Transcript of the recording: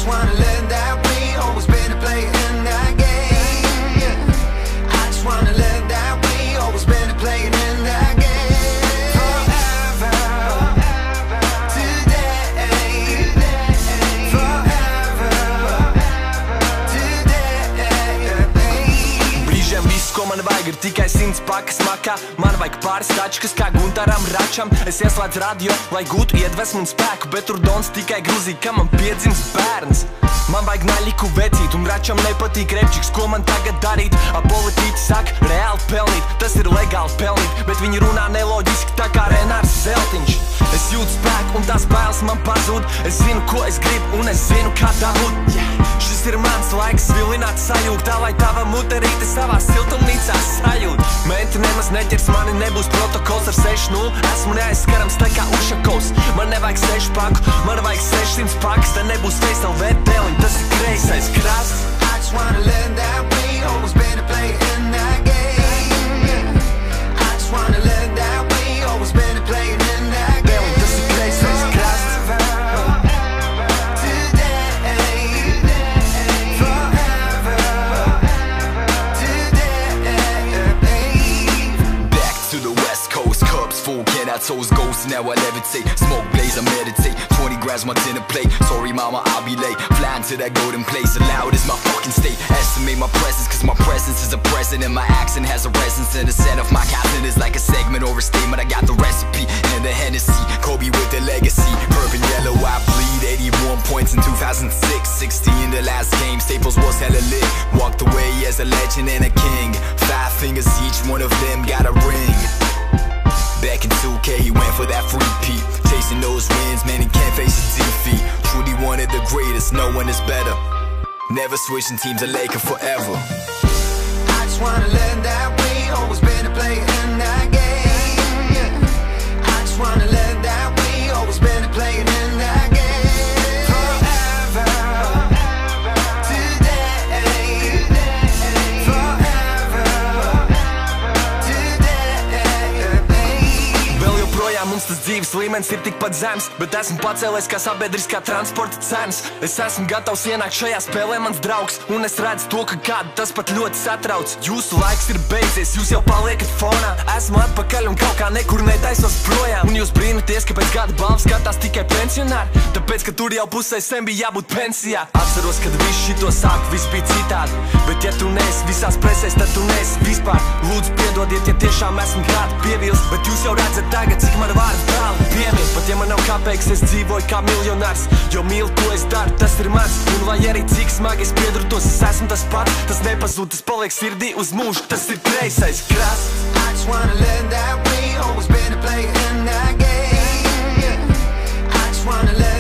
wanna learn that we always been a player in that game. I just wanna learn that we always been a player in that game. Forever, today, forever, today. Brīžiem viss, ko man vajag, ir tikai 100 pakas makā. Man vajag pāris tačkas kā Guntaram Račam. Es ieslēdzu radio, lai gūtu iedvesmu un spēku, bet tur Dons tikai grūzīja, ka man piedzims bērns. Man vajag naļiku vecīt, un Račam nepatīk repčiks, ko man tagad darīt? Politīti saka, reāli pelnīt, tas ir legāli pelnīt, bet viņi runā neloģiski, tā kā Renārs Zeltiņš. Es jūtu spēku, un tās bailes man pazūd. Es zinu, ko es gribu, un es zinu, kā tā būt. Šis ir mans laiks vilināt sajūt, tā lai tava muterīte savā siltumnīcā sajūt. Menti nemaz neķers mani, nebūs protokols ar 6-0. Esmu neaizskarams tā kā Ušakovs. Man nevajag 6 paku, man vajag 600 pakas. Te nebūs Face LV deliņ, tas ir kreisais krasts. I just wanna learn that we always been a player in that game. I just wanna learn that we always been a player in that game. Deliņ, tas ir kreisais krasts. Toes ghost, now I levitate. Smoke blaze, I meditate. 20 grams, my dinner plate. Sorry mama, I'll be late. Flying to that golden place, loud is my fucking state. Estimate my presence, cause my presence is a present. And my accent has a resonance. And the scent of my captain is like a segment or a statement. I got the recipe and the Hennessy. Kobe with the legacy. Purple yellow, I bleed. 81 points in 2006. 60 in the last game. Staples was hella lit. Walked away as a legend and a king. 5 fingers each, one of them got a ring. Back in 2K, he went for that free peat. Chasing those wins, man, he can't face his defeat. Truly one of the greatest, no one is better. Never switching teams, a Laker forever. I just wanna learn that we always been a player in that game. I just wanna learn that we always been a player in that game. Forever, today, forever, today. Vēl joprojām mums tas dzīves līmenis ir tikpat zems, bet esmu pacēlies kā sabiedriskā transporta cenas. Es esmu gatavs ienākt šajā spēlē, mans draugs, un es redzu to, ka kādu tas pat ļoti satrauc. Jūsu laiks ir beidzies, jūs jau paliekat fonā. Esmu atpakaļ un kaut kā nekur netaisos projām. Un jūs brīnaties, ka pēc gada balvas skatās tikai pensionāri, tāpēc, ka tur jau pusē sen bija jābūt pensijā. Atceros, kad viss šito sāk, viss bija citādi, bet ja tu neesi visās presēs, tad tu neesi vispār. Lūdzu piedodiet, ja tiešām esmu kādu pievilst, bet jūs jau redzat tagad, cik man vārds brāli piemīt. Pat ja man nav kāpēc, es dzīvoju kā miljonārs, jo mīlu, ko es daru, tas ir mans. Un lai arī cik smagi es piedurtos, es esmu tas pats. Tas nepazūd, tas paliek sirdī uz mūžu, tas ir kreisais krasts. I just wanna learn that we always been a player in that game. I just wanna learn